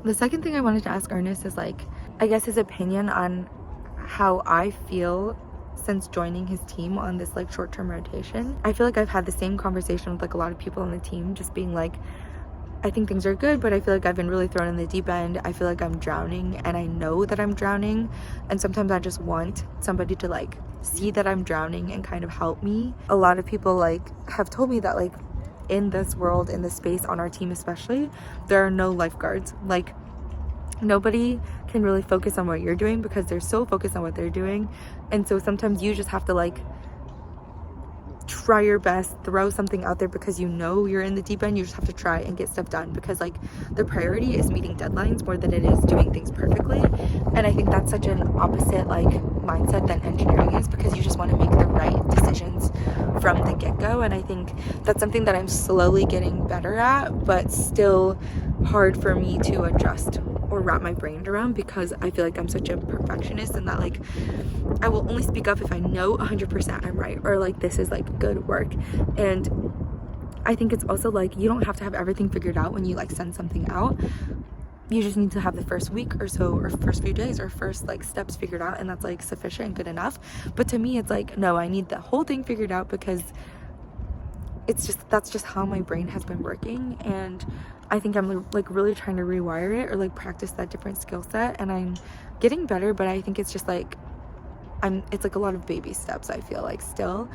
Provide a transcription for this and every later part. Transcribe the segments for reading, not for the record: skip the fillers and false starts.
The second thing I wanted to ask Ernest is like, I guess his opinion on how I feel since joining his team on this like short-term rotation. I feel like I've had the same conversation with like a lot of people on the team, just being like, I think things are good, but I feel like I've been really thrown in the deep end. I feel like I'm drowning, and I know that I'm drowning, and sometimes I just want somebody to like see that I'm drowning and kind of help me. A lot of people like have told me that like in this world, in this space, on our team especially, there are no lifeguards. Like nobody can really focus on what you're doing because they're so focused on what they're doing, and so sometimes you just have to like try your best, throw something out there because you know you're in the deep end. You just have to try and get stuff done because like the priority is meeting deadlines more than it is doing things perfectly. And I think that's such an opposite like mindset than engineering is, because you just want to make the right decisions from the get-go. And I think that's something that I'm slowly getting better at, but still hard for me to adjust or wrap my brain around, because I feel like I'm such a perfectionist, and that like I will only speak up if I know 100% I'm right, or like this is like good work. And I think it's also like you don't have to have everything figured out when you like send something out. You just need to have the first week or so, or first few days, or first like steps figured out, and that's like sufficient and good enough. But to me it's like, no, I need the whole thing figured out, because that's just how my brain has been working. And I think I'm like really trying to rewire it, or like practice that different skill set, and I'm getting better. But I think it's just like it's like a lot of baby steps, I feel like, still.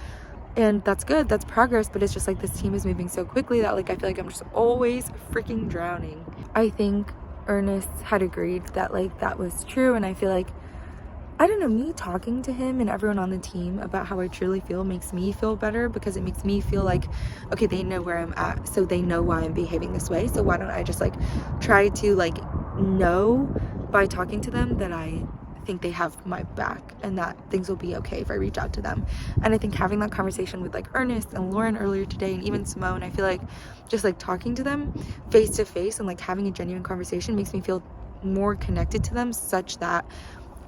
And that's good, that's progress, but it's just like this team is moving so quickly that like I feel like I'm just always freaking drowning. I think Ernest had agreed that like that was true, and I feel like, I don't know, me talking to him and everyone on the team about how I truly feel makes me feel better, because it makes me feel like, okay, they know where I'm at, so they know why I'm behaving this way, so why don't I just like try to like know by talking to them that I think they have my back and that things will be okay if I reach out to them. And I think having that conversation with like Ernest and Lauren earlier today, and even Simone, I feel like just like talking to them face to face and like having a genuine conversation makes me feel more connected to them, such that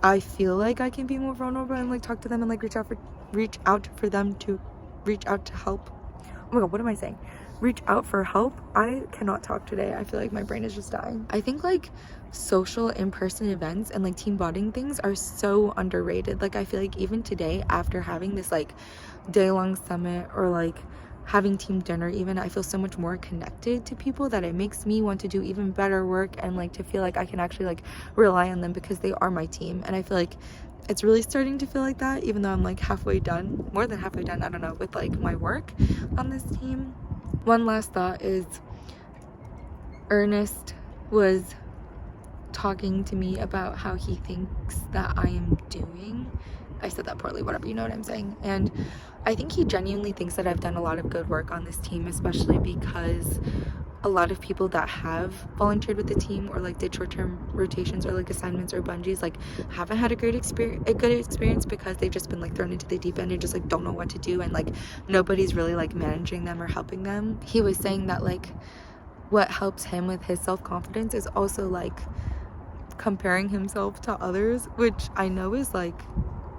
I feel like I can be more vulnerable and like talk to them and like reach out for them to reach out to help. Oh my god, what am I saying? Reach out for help. I cannot talk today. I feel like my brain is just dying. I think like social in-person events and like team bonding things are so underrated. Like I feel like even today, after having this like day-long summit, or like having team dinner even, I feel so much more connected to people that it makes me want to do even better work, and like to feel like I can actually like rely on them because they are my team. And I feel like it's really starting to feel like that, even though I'm like halfway done, more than halfway done, I don't know, with like my work on this team. One last thought is, Ernest was talking to me about how he thinks that I am doing. I said that poorly, whatever, you know what I'm saying. And I think he genuinely thinks that I've done a lot of good work on this team, especially because a lot of people that have volunteered with the team or like did short-term rotations or like assignments or bungees like haven't had a good experience because they've just been like thrown into the deep end and just like don't know what to do, and like nobody's really like managing them or helping them. He was saying that like what helps him with his self-confidence is also like comparing himself to others, which I know is like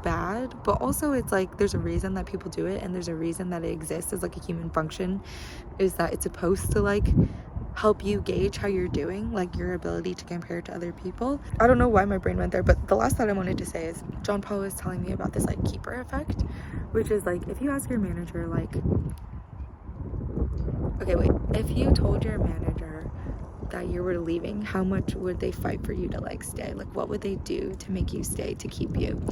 bad, but also it's like there's a reason that people do it, and there's a reason that it exists as like a human function, is that it's supposed to like help you gauge how you're doing, like your ability to compare to other people. I don't know why my brain went there, but the last thought I wanted to say is John Paul was telling me about this like keeper effect, which is like if you ask your manager like, okay wait, if you told your manager that you were leaving, how much would they fight for you to like stay? Like what would they do to make you stay, to keep you?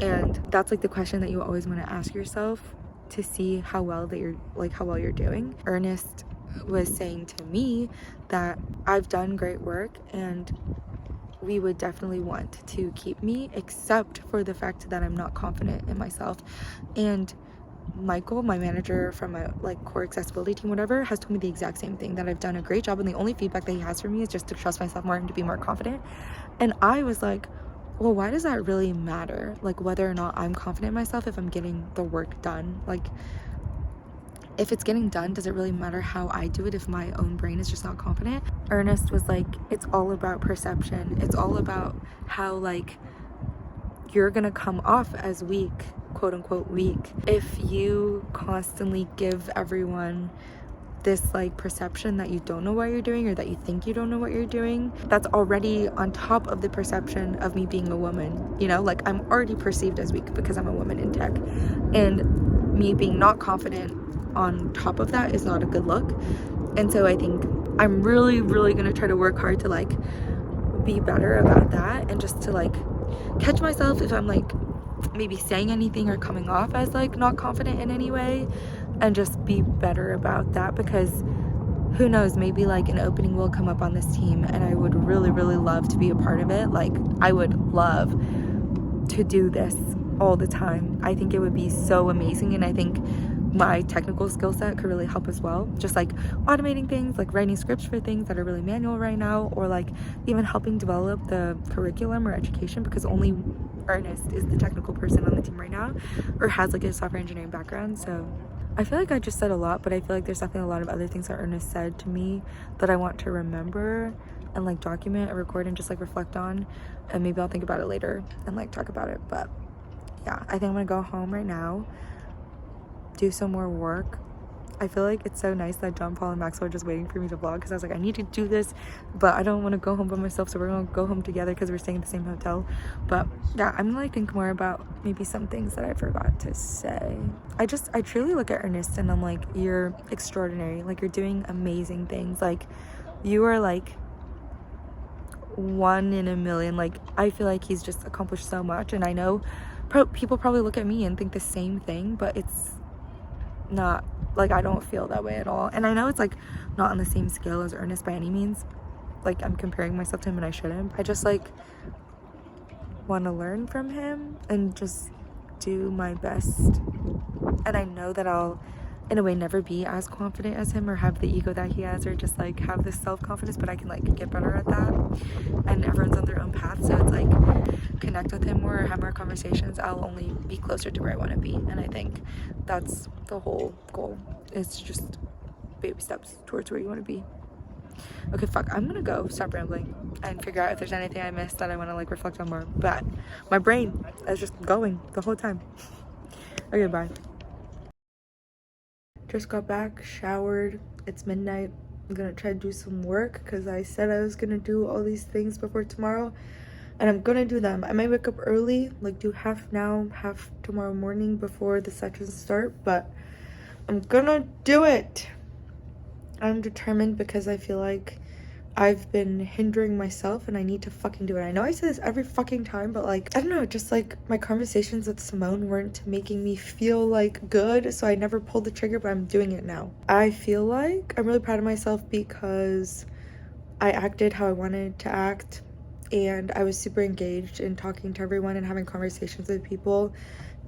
And that's like the question that you always want to ask yourself to see how well you're doing. Ernest was saying to me that I've done great work and we would definitely want to keep me, except for the fact that I'm not confident in myself. And Michael, my manager from my like core accessibility team, whatever, has told me the exact same thing, that I've done a great job, and the only feedback that he has for me is just to trust myself more and to be more confident. And I was like, well, why does that really matter? Like whether or not I'm confident in myself, if I'm getting the work done? Like if it's getting done, does it really matter how I do it if my own brain is just not confident? Ernest was like, it's all about perception. It's all about how like you're gonna come off as weak, quote unquote weak, if you constantly give everyone this like perception that you don't know what you're doing, or that you think you don't know what you're doing, that's already on top of the perception of me being a woman, you know, like I'm already perceived as weak because I'm a woman in tech, and me being not confident on top of that is not a good look. And so I think I'm really gonna try to work hard to like be better about that, and just to like catch myself if I'm like maybe saying anything or coming off as like not confident in any way, and just be better about that, because who knows, maybe like an opening will come up on this team and I would really love to be a part of it. Like I would love to do this all the time. I think it would be so amazing, and I think my technical skill set could really help as well, just like automating things, like writing scripts for things that are really manual right now, or like even helping develop the curriculum or education, because only Ernest is the technical person on the team right now, or has like a software engineering background. So I feel like I just said a lot, but I feel like there's definitely a lot of other things that Ernest said to me that I want to remember and like document or record and just like reflect on, and maybe I'll think about it later and like talk about it. But yeah, I think I'm gonna go home right now, do some more work. I feel like it's so nice that John Paul and Maxwell are just waiting for me to vlog, because I was like, I need to do this, but I don't want to go home by myself, so we're gonna go home together because we're staying in the same hotel. But yeah, I'm gonna like think more about maybe some things that I forgot to say. I truly look at Ernest and I'm like, you're extraordinary, like you're doing amazing things, like you are like one in a million. Like I feel like he's just accomplished so much, and I know people probably look at me and think the same thing, but it's not like, I don't feel that way at all. And I know it's like not on the same scale as Ernest by any means, like I'm comparing myself to him and I shouldn't. I just like want to learn from him and just do my best, and I know that I'll in a way never be as confident as him or have the ego that he has, or just like have this self-confidence, but I can like get better at that, and everyone's on their own path. So it's like connect with him more, or have more conversations, I'll only be closer to where I want to be. And I think that's the whole goal, is just baby steps towards where you want to be. Okay, fuck, I'm gonna go stop rambling and figure out if there's anything I missed that I want to like reflect on more, but my brain is just going the whole time. Okay, bye. Just got back, showered, it's midnight. I'm gonna try to do some work because I said I was gonna do all these things before tomorrow, and I'm gonna do them. I might wake up early, like do half now, half tomorrow morning before the sessions start, but I'm gonna do it. I'm determined because I feel like I've been hindering myself and I need to fucking do it. I know I say this every fucking time, but like, I don't know, just like my conversations with Simone weren't making me feel like good, so I never pulled the trigger, but I'm doing it now. I feel like I'm really proud of myself because I acted how I wanted to act, and I was super engaged in talking to everyone and having conversations with people,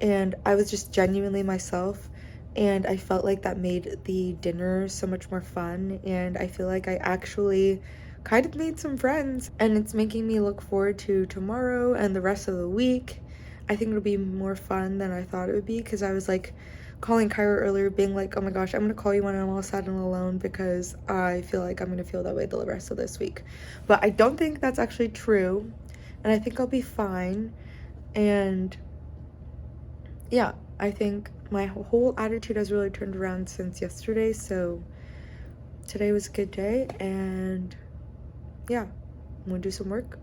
and I was just genuinely myself. And I felt like that made the dinner so much more fun, and I feel like I actually kind of made some friends, and it's making me look forward to tomorrow and the rest of the week. I think it'll be more fun than I thought it would be, because I was like calling Kyra earlier being like, oh my gosh, I'm gonna call you when I'm all sad and alone, because I feel like I'm gonna feel that way the rest of this week. But I don't think that's actually true, and I think I'll be fine. And yeah, I think my whole attitude has really turned around since yesterday, so today was a good day. And yeah, I'm gonna do some work,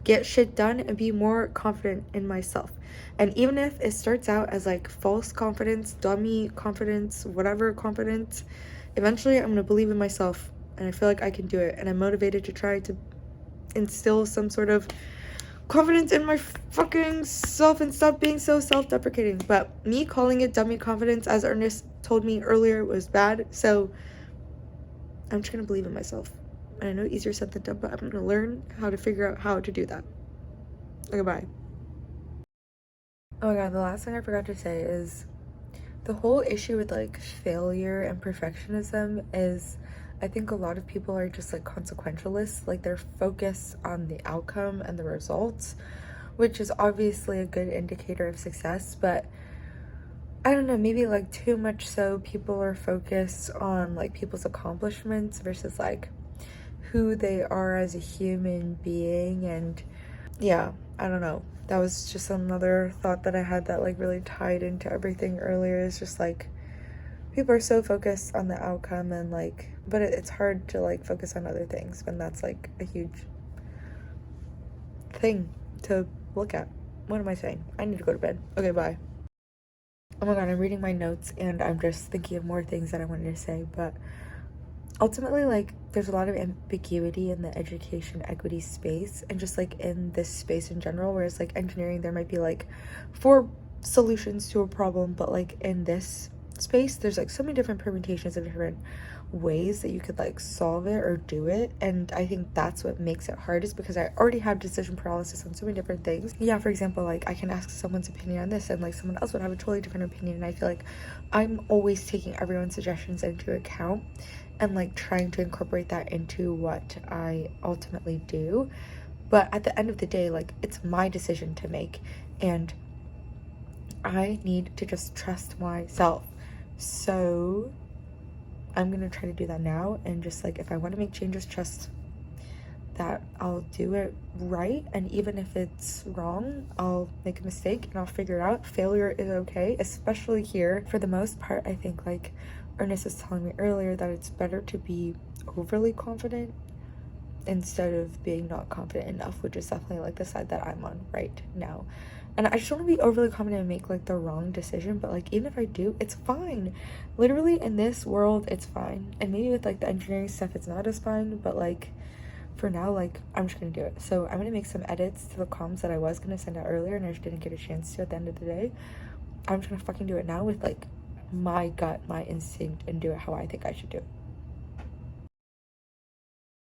get shit done, and be more confident in myself. And even if it starts out as like false confidence, dummy confidence, whatever confidence, eventually I'm gonna believe in myself, and I feel like I can do it, and I'm motivated to try to instill some sort of confidence in my fucking self and stop being so self-deprecating. But me calling it dummy confidence, as Ernest told me earlier, was bad, so I'm just gonna believe in myself. And I know easier said than done, but I'm gonna learn how to figure out how to do that. Okay, bye. Oh my god, the last thing I forgot to say is the whole issue with like failure and perfectionism is, I think a lot of people are just like consequentialists, like they're focused on the outcome and the results, which is obviously a good indicator of success, but I don't know, maybe like too much so people are focused on like people's accomplishments versus like who they are as a human being. And yeah, I don't know, that was just another thought that I had that like really tied into everything earlier, is just like people are so focused on the outcome and like, but it's hard to like focus on other things when that's like a huge thing to look at. What am I saying? I need to go to bed. Okay, bye. Oh my god, I'm reading my notes and I'm just thinking of more things that I wanted to say, but ultimately, like, there's a lot of ambiguity in the education equity space and just like in this space in general, whereas like engineering, there might be like 4 solutions to a problem, but like in this space, there's like so many different permutations of different ways that you could like solve it or do it. And I think that's what makes it hard, is because I already have decision paralysis on so many different things. Yeah, for example, like I can ask someone's opinion on this and like someone else would have a totally different opinion, and I feel like I'm always taking everyone's suggestions into account and like trying to incorporate that into what I ultimately do. But at the end of the day, like, it's my decision to make, and I need to just trust myself. So I'm gonna try to do that now, and just like, if I want to make changes, trust that I'll do it right, and even if it's wrong, I'll make a mistake and I'll figure it out. Failure is okay, especially here. For the most part, I think, like Ernest was telling me earlier, that it's better to be overly confident instead of being not confident enough, which is definitely like the side that I'm on right now. And I just don't want to be overly confident and make like the wrong decision, but like even if I do, it's fine. Literally in this world, it's fine. And maybe with like the engineering stuff, it's not as fine, but like for now, like I'm just gonna do it. So I'm gonna make some edits to the comms that I was gonna send out earlier and I just didn't get a chance to at the end of the day. I'm just gonna fucking do it now with like my gut, my instinct, and do it how I think I should do it.